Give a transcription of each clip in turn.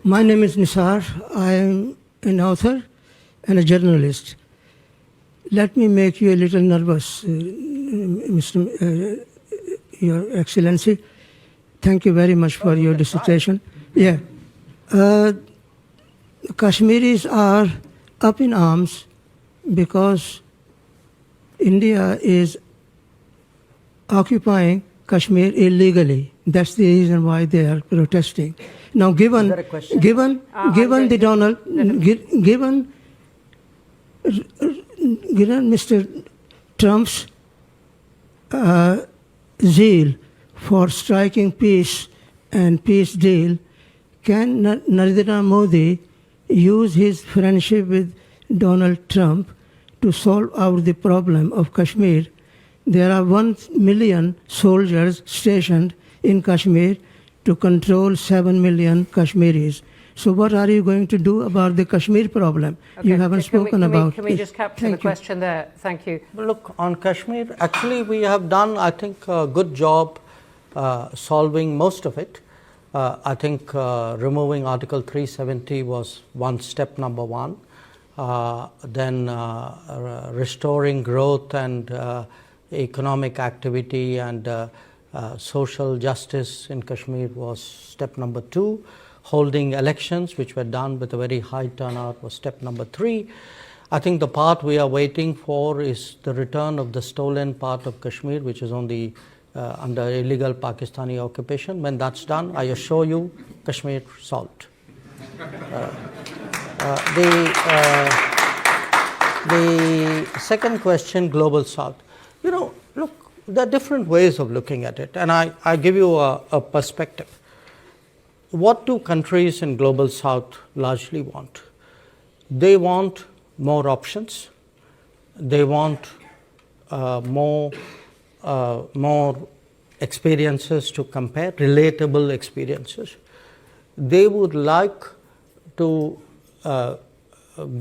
My name is Nisar. I am an author and a journalist. Let me make you a little nervous, Your Excellency. Thank you very much for your dissertation. Yeah. Kashmiris are up in arms because India is occupying Kashmir illegally. That's the reason why they are protesting. Now, given Mr. Trump's zeal for striking peace and peace deal, can Narendra Modi use his friendship with Donald Trump to solve out the problem of Kashmir? There are 1 million soldiers stationed in Kashmir to control 7 million Kashmiris. So what are you going to do about the Kashmir problem? Okay, you haven't spoken about. Can we just capture the question there? Thank you. Look, on Kashmir, actually we have done, I think, a good job solving most of it. I think removing Article 370 was step number one. Then restoring growth and economic activity and social justice in Kashmir was step number 2. Holding elections, which were done with a very high turnout, was step number 3. I think the part we are waiting for is the return of the stolen part of Kashmir, which is on the under illegal Pakistani occupation. When that's done, I assure you, Kashmir solved. The second question, Global South. You know, look, there are different ways of looking at it, and I give you a perspective. What do countries in Global South largely want? They want more options. They want more experiences to compare, relatable experiences. They would like to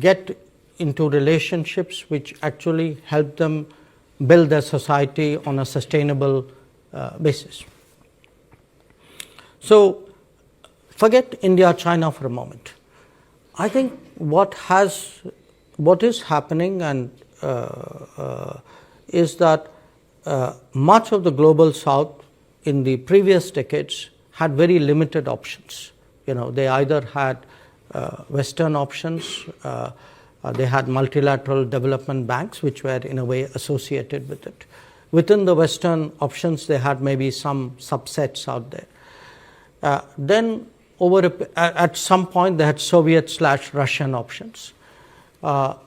get into relationships which actually help them build their society on a sustainable basis. So forget India, China for a moment. I think what is happening and is that much of the Global South in the previous decades had very limited options. You know, they either had Western options, they had multilateral development banks which were in a way associated with it. Within the Western options, they had maybe some subsets out there. Then at some point, they had Soviet/Russian options.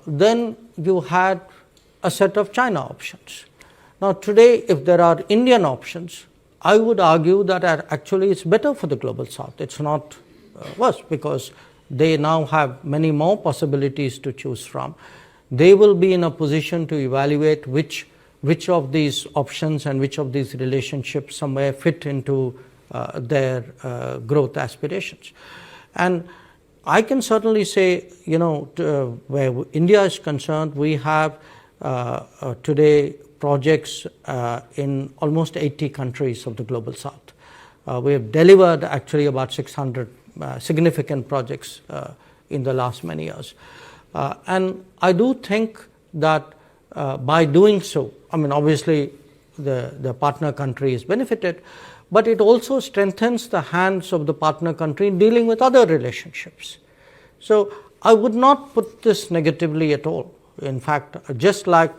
Then you had a set of China options. Now today, if there are Indian options, I would argue that actually it's better for the Global South. It's not worse, because they now have many more possibilities to choose from. They will be in a position to evaluate which of these options and which of these relationships somewhere fit into their growth aspirations. And I can certainly say, you know, where India is concerned, we have today projects in almost 80 countries of the Global South. We have delivered actually about 600 significant projects in the last many years. And I do think that by doing so, I mean, obviously the partner country is benefited, but it also strengthens the hands of the partner country in dealing with other relationships. So I would not put this negatively at all. In fact, just like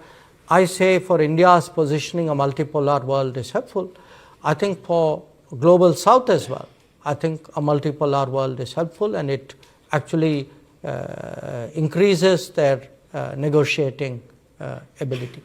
I say for India's positioning, a multipolar world is helpful, I think for Global South as well, I think a multipolar world is helpful, and it actually increases their negotiating ability.